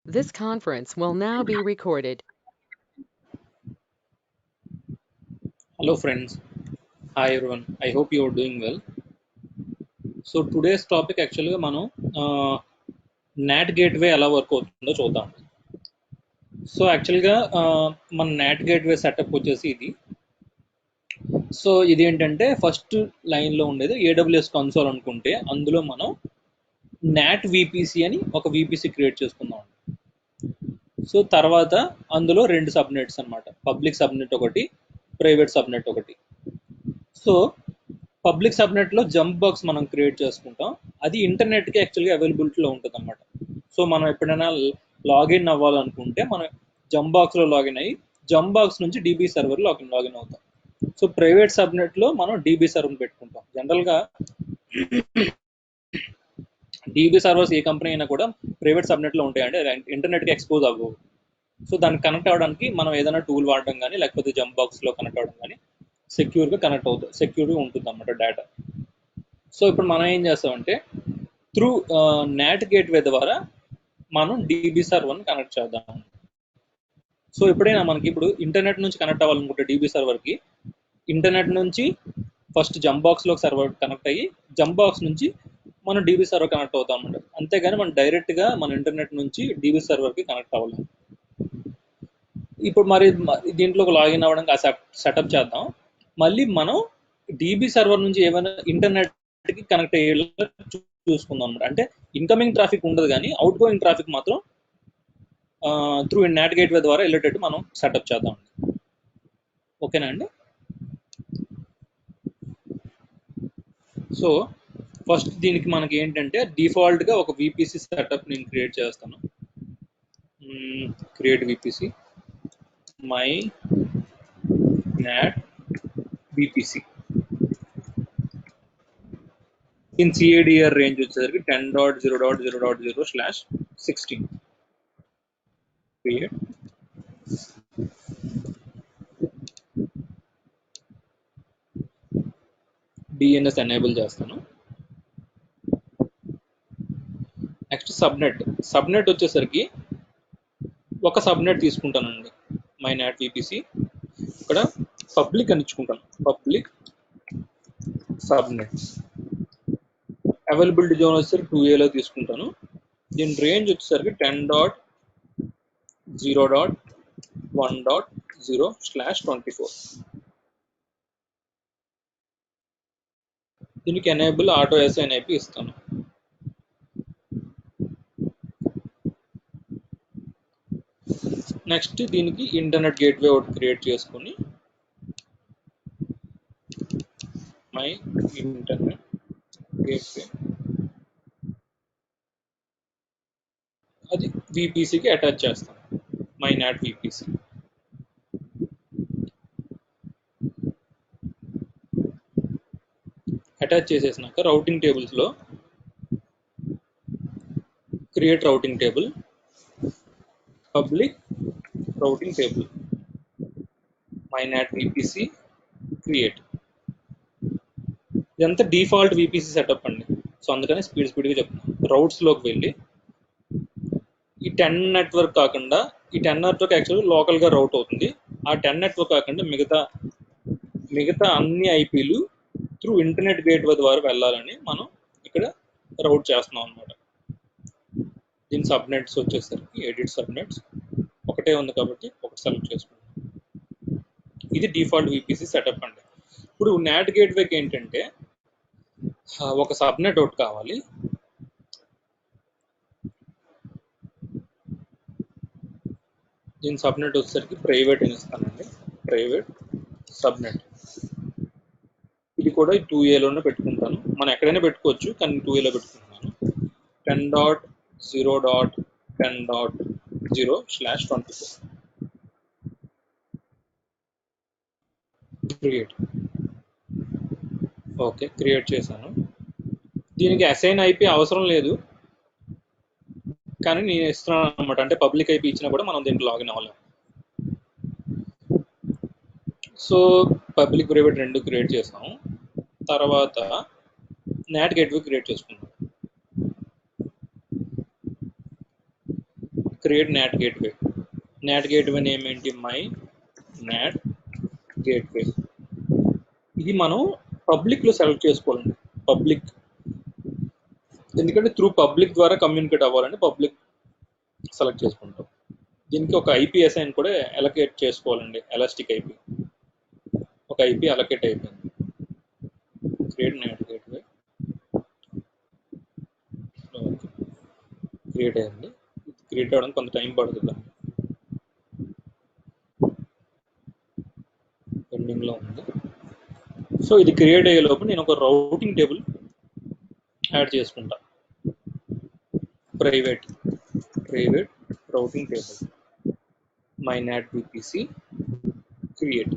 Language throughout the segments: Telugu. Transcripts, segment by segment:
This conference will now be recorded. Hello friends, hi everyone. I hope you are doing well. So today's topic actually మనం NAT గేట్వే ఎలా వర్క్ అవుతుందో చూద్దాం. సో యాక్చువల్గా మన NAT గేట్వే సెటప్ వచ్చేసి ఇది. సో ఇది ఏంటంటే ఫస్ట్ లైన్లో ఉండేది AWS కన్సోల్ అనుకుంటే అందులో మనం NAT VPC అని ఒక VPC క్రియేట్ చేసుకుందాం. సో తర్వాత అందులో రెండు సబ్నెట్స్ అన్నమాట, పబ్లిక్ సబ్నెట్ ఒకటి, ప్రైవేట్ సబ్నెట్ ఒకటి. సో పబ్లిక్ సబ్నెట్లో జంప్ బాక్స్ మనం క్రియేట్ చేసుకుంటాం. అది ఇంటర్నెట్కి యాక్చువల్గా అవైలబిలిటీలో ఉంటుంది అన్నమాట. సో మనం ఎప్పుడైనా లాగిన్ అవ్వాలనుకుంటే మనం జంప్ బాక్స్లో లాగిన్ అయ్యి జంప్ బాక్స్ నుంచి డీబీ సర్వర్ లాగిన్ అవుతాం. సో ప్రైవేట్ సబ్నెట్లో మనం డీబీ సర్వర్ పెట్టుకుంటాం. జనరల్గా డీబీ సర్వర్స్ ఏ కంపెనీ అయినా కూడా ప్రైవేట్ సబ్నెట్లో ఉంటాయండి, ఇంటర్నెట్కి ఎక్స్పోజ్ అవ్వవు. సో దానికి కనెక్ట్ అవ్వడానికి మనం ఏదైనా టూల్ వాడడం కానీ లేకపోతే జంప్ బాక్స్లో కనెక్ట్ అవ్వడం కానీ సెక్యూర్గా కనెక్ట్ అవుతుంది, సెక్యూర్గా ఉంటుంది అన్నమాట డేటా. సో ఇప్పుడు మనం ఏం చేస్తామంటే త్రూ నాట్ గేట్వే ద్వారా మనం డీబీ సర్వర్ని కనెక్ట్ చేద్దాం. సో ఎప్పుడైనా మనకి ఇప్పుడు ఇంటర్నెట్ నుంచి కనెక్ట్ అవ్వాలనుకుంటే డీబీ సర్వర్కి ఇంటర్నెట్ నుంచి ఫస్ట్ జంప్ బాక్స్లో సర్వర్ కనెక్ట్ అయ్యి జంప్ బాక్స్ నుంచి మనం డీబీ సర్వర్ కనెక్ట్ అవుతాం అన్నమాట. అంతేగాని మనం డైరెక్ట్గా మన ఇంటర్నెట్ నుంచి డీబీ సర్వర్కి కనెక్ట్ అవ్వలేము. ఇప్పుడు మరి దీంట్లోకి లాగిన్ అవ్వడానికి ఆ సెటప్ చేద్దాం. మళ్ళీ మనం డీబీ సర్వర్ నుంచి ఏమైనా ఇంటర్నెట్కి కనెక్ట్ అయ్యేలా చూసుకుందాం అనమాట. అంటే ఇన్కమింగ్ ట్రాఫిక్ ఉండదు కానీ అవుట్ గోయింగ్ ట్రాఫిక్ మాత్రం త్రూ నాట్ గేట్వే ద్వారా వెళ్ళేటట్టు మనం సెటప్ చేద్దాం. ఓకేనా అండి? సో ఫస్ట్ దీనికి మనకి ఏంటంటే డిఫాల్ట్గా ఒక విపిసి సెటప్ నేను క్రియేట్ చేస్తాను. Create VPC my NAT VPC in CADR range వచ్చేసరికి 10.0.0.0/16 create DNS ఎనేబుల్ చేస్తాను. నెక్స్ట్ సబ్నెట్ వచ్చేసరికి ఒక సబ్నెట్ తీసుకుంటానండి, మై నాట్ విపిసి. ఇక్కడ పబ్లిక్ అని ఇచ్చుకుంటాను, పబ్లిక్ సబ్నెట్. అవైలబిలిటీ జోన్ వచ్చేసరికి 2Aలో తీసుకుంటాను. దీని రేంజ్ వచ్చేసరికి 10.0.1.0/24. దీనికి ఎనేబుల్ ఆటో అసైన్ అయిపి ఇస్తాను. నెక్స్ట్ దీనికి ఇంటర్నెట్ గేట్వే ఒకటి క్రియేట్ చేసుకొని మై ఇంటర్నెట్ గేట్వే అది విపిసికి అటాచ్ చేస్తాను, మై నాట్ విపిసి. అటాచ్ చేసేసినాక రౌటింగ్ టేబుల్స్లో create routing table, public routing table, my NAT VPC create. ఇదంతా డిఫాల్ట్ విపిసి సెటప్ అండి. సో అందుకని స్పీడ్గా చెప్తున్నాను. రౌట్స్లోకి వెళ్ళి ఈ 10 నెట్వర్క్ కాకుండా, ఈ 10 నెట్వర్క్ యాక్చువల్గా లోకల్గా రౌట్ అవుతుంది. ఆ 10 నెట్వర్క్ కాకుండా మిగతా అన్ని ఐపీలు త్రూ ఇంటర్నెట్ గేట్వే ద్వారా వెళ్ళాలని మనం ఇక్కడ రౌట్ చేస్తున్నాం అనమాట. దీని సబ్నెట్స్ వచ్చేసరికి ఎడిట్ సబ్నెట్స్ ఒకటే ఉంది కాబట్టి ఒకటి సెలెక్ట్ చేసుకుంటాం. ఇది డిఫాల్ట్ విపిసి సెటప్ అండి. ఇప్పుడు నాట్ గేట్వేకి ఏంటంటే ఒక సబ్నెట్ ఒకటి కావాలి. దీని సబ్నెట్ వచ్చేసరికి ప్రైవేట్ అని ఇస్తానండి, ప్రైవేట్ సబ్నెట్. ఇది కూడా 2Aలోనే పెట్టుకుంటాను. మనం ఎక్కడైనా పెట్టుకోవచ్చు కానీ 2Aలో పెట్టుకుంటున్నాను. 10.0.10.0/24 క్రియేట్. ఓకే, క్రియేట్ చేశాను. దీనికి అసైన్ ఐపీ అవసరం లేదు కానీ నేను ఇస్తున్నాను అనమాట. అంటే పబ్లిక్ ఐపీ ఇచ్చినా కూడా మనం దీంట్లో లాగిన్ అవ్వలేము. సో పబ్లిక్ ప్రైవేట్ రెండు క్రియేట్ చేసాము. తర్వాత నాట్ గేట్వే క్రియేట్ చేసుకున్నాం. Create NAT gateway. NAT gateway name ఏంటి? My NAT gateway. ఇది మనం పబ్లిక్లో సెలెక్ట్ చేసుకోవాలండి. పబ్లిక్, ఎందుకంటే త్రూ పబ్లిక్ ద్వారా కమ్యూనికేట్ అవ్వాలని పబ్లిక్ సెలెక్ట్ చేసుకుంటాం. దీనికి ఒక ఐపీ అసైన్ కూడా అలొకేట్ చేసుకోవాలండి. ఎలాస్టిక్ ఐపీ, ఒక ఐపీ అలొకేట్ అయిపోయింది. క్రియేట్ నాట్ గేట్వే క్రియేట్ అయ్యింది. క్రియేట్ అవ్వడానికి కొంత టైం పడుతుంది, పెండింగ్లో ఉంది. సో ఇది క్రియేట్ అయ్యే లోపు నేను ఒక రౌటింగ్ టేబుల్ యాడ్ చేసుకుంటా. Private routing table my NAT VPC create.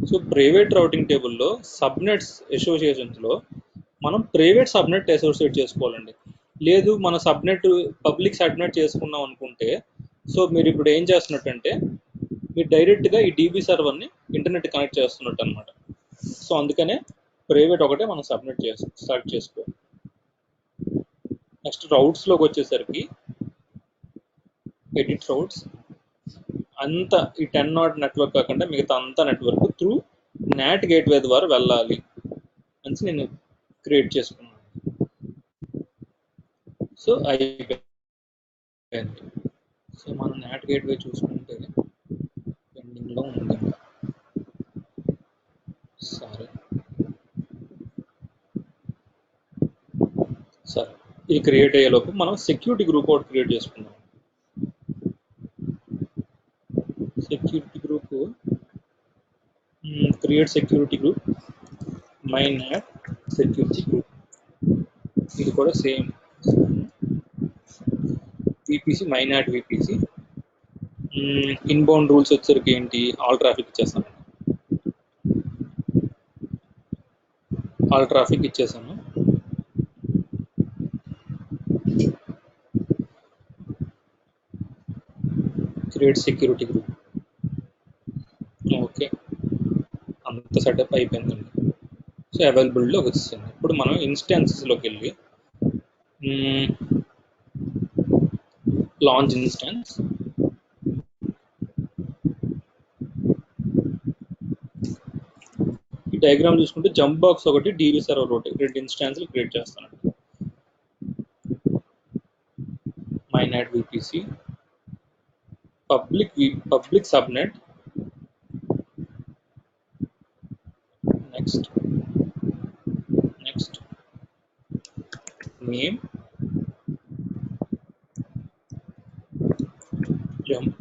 So private routing టేబుల్లో సబ్నెట్స్ అసోసియేషన్స్లో మనం ప్రైవేట్ సబ్నెట్ అసోసియేట్ చేసుకోవాలండి. లేదు మన సబ్నెట్ పబ్లిక్ సబ్నెట్ చేసుకున్నాం అనుకుంటే, సో మీరు ఇప్పుడు ఏం చేస్తున్నట్టంటే మీరు డైరెక్ట్గా ఈ డీబీ సర్వర్ని ఇంటర్నెట్ కనెక్ట్ చేస్తున్నట్టు అనమాట. సో అందుకనే ప్రైవేట్ ఒకటే మనం సెలెక్ట్ చేసుకోవాలి. నెక్స్ట్ రౌట్స్లోకి వచ్చేసరికి ఎడిట్ రౌట్స్ అంతా ఈ 10 నాట్ నెట్వర్క్ కాకుండా మిగతా అంతా నెట్వర్క్ త్రూ నాట్ గేట్వే ద్వారా వెళ్ళాలి అని నేను క్రియేట్ చేసుకున్నాను. సో అయిపోయింది. సో మనం నాట్ గేట్వే చూసుకుంటే పెండింగ్లో ఉంది. సరే ఇది క్రియేట్ అయ్యేలోపు మనం సెక్యూరిటీ గ్రూప్ ఒకటి క్రియేట్ చేసుకుందాం. Security group create security group my not security group. ఇది కూడా same VPC my NAT VPC. Inbound rules వచ్చేసరికి ఏంటి? ఆల్ ట్రాఫిక్ ఇచ్చేస్తాను. ఆల్ ట్రాఫిక్ ఇచ్చేసాను. Create security group. ఓకే, అంత సెటప్ అయిపోయిందండి. సో అవైలబుల్లోకి వచ్చింది. ఇప్పుడు మనం ఇన్స్టాన్సెస్లోకి వెళ్ళి లాంచ్ ఇన్స్టాన్స్, ఈ డయాగ్రామ్ చూసుకుంటే జంప్ బాక్స్ ఒకటి, డీబీ సర్వర్ ఒకటి, 2 ఇన్స్టాన్స్లు క్రియేట్ చేస్తానండి. My NAT VPC public subnet, next name jump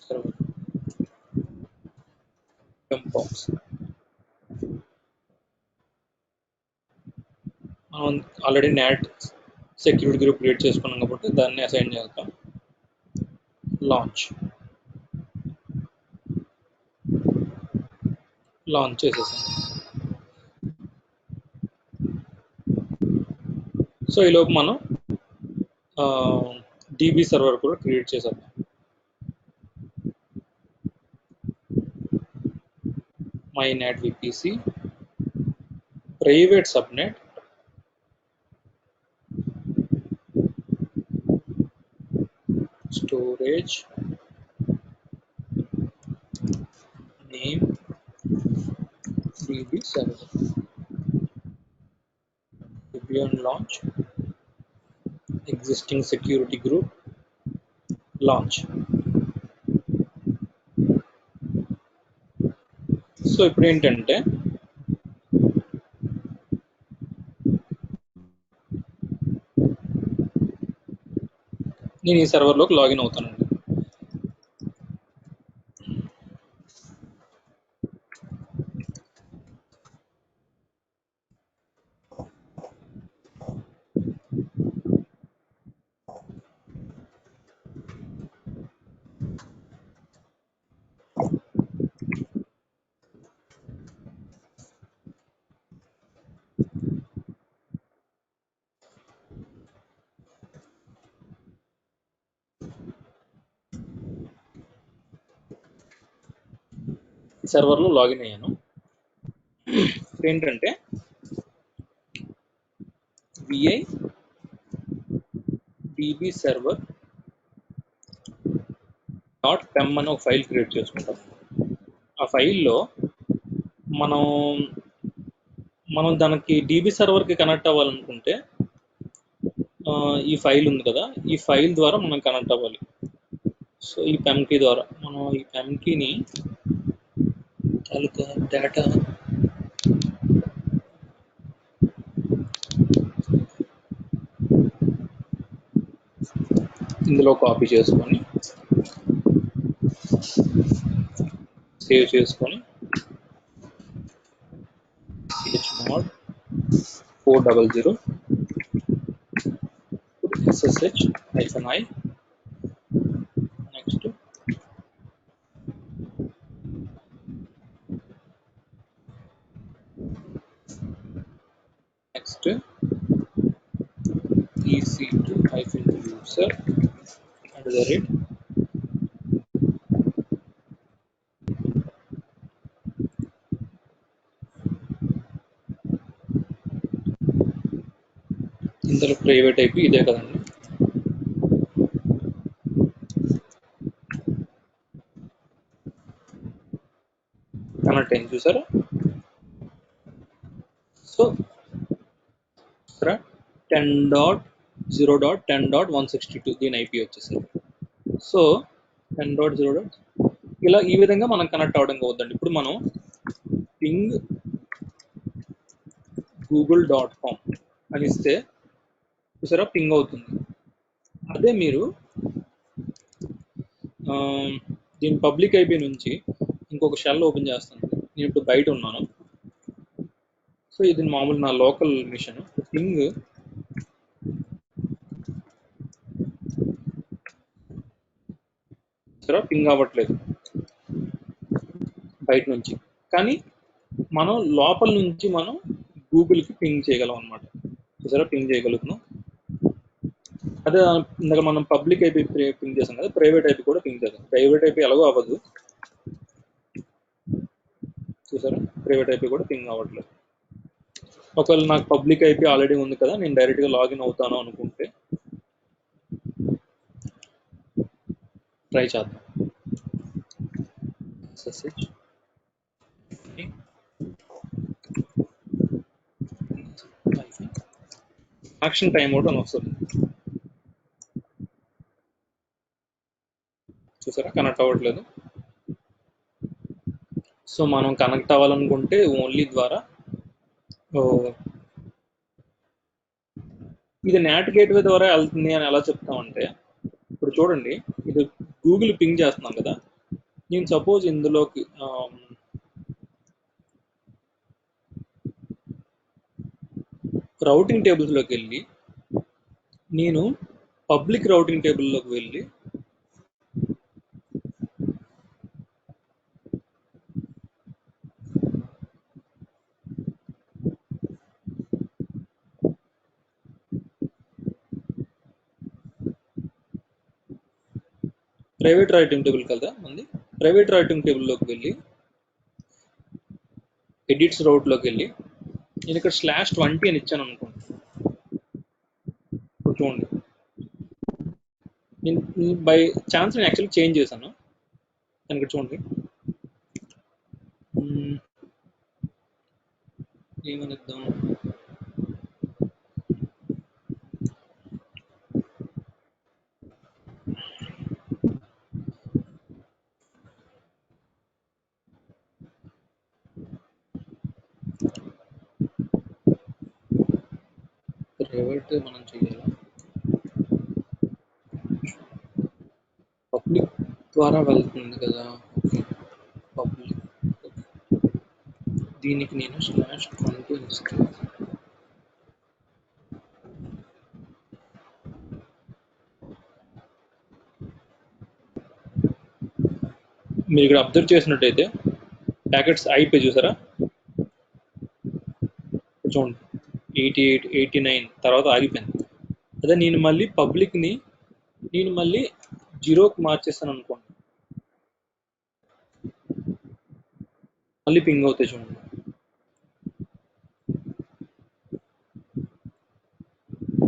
server, jump box. మనం already not security group create చేసుకున్నాం కాబట్టి దాన్ని అసైన్ చేస్తాం. లాంచ్ చేసేసాం. సో ఈలోపు మనం డీబీ సర్వర్ కూడా క్రియేట్ చేసేద్దాం. My NAT VPC private subnet, storage name DB server, Debian launch, existing security group launch. So ఇప్పుడు ఏంటంటే నేను ఈ సర్వర్లోకి లాగిన్ అవుతానండి. సర్వర్లో లాగిన్ అయ్యాను. ఇప్పుడు ఏంటంటే vi db server dot PEM అని ఒక ఫైల్ క్రియేట్ చేసుకుంటాం. ఆ ఫైల్లో మనం మనం దానికి డీబీ సర్వర్కి కనెక్ట్ అవ్వాలనుకుంటే ఈ ఫైల్ ఉంది కదా, ఈ ఫైల్ ద్వారా మనం కనెక్ట్ అవ్వాలి. సో ఈ పెమ్ కీ ద్వారా మనం ఈ పెమ్ కీని తాలూకా డేటా ఇందులో కాపీ చేసుకొని సేవ్ చేసుకొని hmod 400 ssh-i నెక్స్ట్ ec2-user @ ఇందులో ప్రైవేట్ ఐపీ ఇదే కదండి. కనెక్ట్ అయింది చూసారా. సో ఇక్కడ 10.0.10.162 దీని ఐపీ వచ్చేసరికి. సో 10.0. ఇలా ఈ విధంగా మనం కనెక్ట్ అవ్వడం అవుతుందండి. ఇప్పుడు మనం పింగ్ google.com అని ఇస్తే చూసారా పింగ్ అవుతుంది. అదే మీరు దీని పబ్లిక్ ఐపీ నుంచి ఇంకొక షెల్ ఓపెన్ చేస్తాను. నేను ఇప్పుడు బయట ఉన్నాను. సో ఇది మామూలు నా లోకల్ మిషన్. పింగ్ పింగ్ అవ్వట్లేదు బయట నుంచి, కానీ మనం లోపల నుంచి మనం గూగుల్కి పింగ్ చేయగలం అనమాట. చూసారా పింగ్ చేయగలుగుతున్నాం. అదే ఇందాక మనం పబ్లిక్ ఐపీ పింగ్ చేసాం కదా, ప్రైవేట్ ఐపీ కూడా పింగ్ చేద్దాం. ప్రైవేట్ ఐపీ ఎలాగో అవ్వదు చూసారా, ప్రైవేట్ ఐపీ కూడా పింగ్ అవ్వట్లేదు. ఒకవేళ నాకు పబ్లిక్ ఐపీ ఆల్రెడీ ఉంది కదా, నేను డైరెక్ట్గా లాగిన్ అవుతాను అనుకుంటే ట్రై చేద్దాం. కనెక్షన్ టైం అవుట్ అని వస్తుంది చూసారా, కనెక్ట్ అవ్వట్లేదు. సో మనం కనెక్ట్ అవ్వాలనుకుంటే ఓన్లీ ద్వారా ఇది నాట్ గేట్వే ద్వారా వెళ్తుంది అని ఎలా చెప్తామంటే, ఇప్పుడు చూడండి ఇది గూగుల్ పింగ్ చేస్తున్నాం కదా, నేను సపోజ్ ఇందులోకి రౌటింగ్ టేబుల్స్లోకి వెళ్ళి నేను పబ్లిక్ రౌటింగ్ టేబుల్లోకి వెళ్ళి ప్రైవేట్ రౌటింగ్ టేబుల్ కదా ఉంది, ప్రైవేట్ రౌటింగ్ టేబుల్లోకి వెళ్ళి ఎడిట్స్ రౌట్లోకి వెళ్ళి నేను ఇక్కడ /20 అని ఇచ్చాను అనుకోండి. చూడండి నేను బై ఛాన్స్ నేను యాక్చువల్లీ చేంజ్ చేశాను. నేను ఇక్కడ చూడండి ఏమనిద్దాం, ప్రైవేట్ మనం చేయాలి, పబ్లిక్ ద్వారా వెళ్తుంది కదా. ఓకే పబ్లిక్, దీనికి నేను /20 ఇస్తాను. మీరు ఇక్కడ అబ్జర్వ్ చేసినట్టయితే ప్యాకెట్స్ అయిపోయి చూసారా, చూడండి 88, 89 తర్వాత ఆగిపోయింది. అదే నేను మళ్ళీ పబ్లిక్ని నేను మళ్ళీ 0కి మార్చేస్తాను అనుకోండి, మళ్ళీ పింగ్ అవుతాయి. చూడండి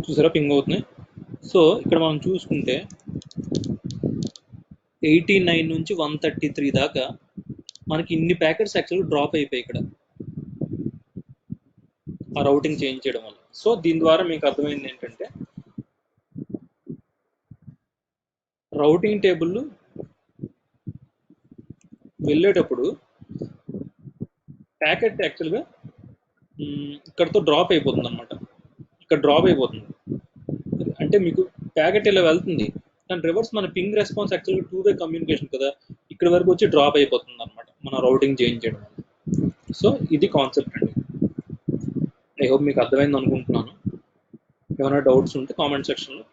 చూసారా పింగ్ అవుతున్నాయి. సో ఇక్కడ మనం చూసుకుంటే 89 నుంచి 133 దాకా మనకి ఇన్ని ప్యాకెట్స్ యాక్చువల్గా డ్రాప్ అయిపోయాయి ఇక్కడ ఆ రౌటింగ్ చేంజ్ చేయడం వల్ల. సో దీని ద్వారా మీకు అర్థమైంది ఏంటంటే రౌటింగ్ టేబుల్ వెళ్ళేటప్పుడు ప్యాకెట్ యాక్చువల్గా ఇక్కడతో డ్రాప్ అయిపోతుంది అనమాట. ఇక్కడ డ్రాప్ అయిపోతుంది అంటే మీకు ప్యాకెట్ ఇలా వెళ్తుంది కానీ రివర్స్ మన పింగ్ రెస్పాన్స్ యాక్చువల్గా 2-వే కమ్యూనికేషన్ కదా, ఇక్కడ వరకు వచ్చి డ్రాప్ అయిపోతుంది అనమాట మన రౌటింగ్ చేంజ్ చేయడం వల్ల. సో ఇది కాన్సెప్ట్ అండి. ఐ హోప్ మీకు అర్థమైంది అనుకుంటున్నాను. ఏమైనా డౌట్స్ ఉంటే కామెంట్ సెక్షన్లో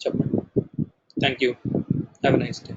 చెప్పండి. Thank you. Have a nice day.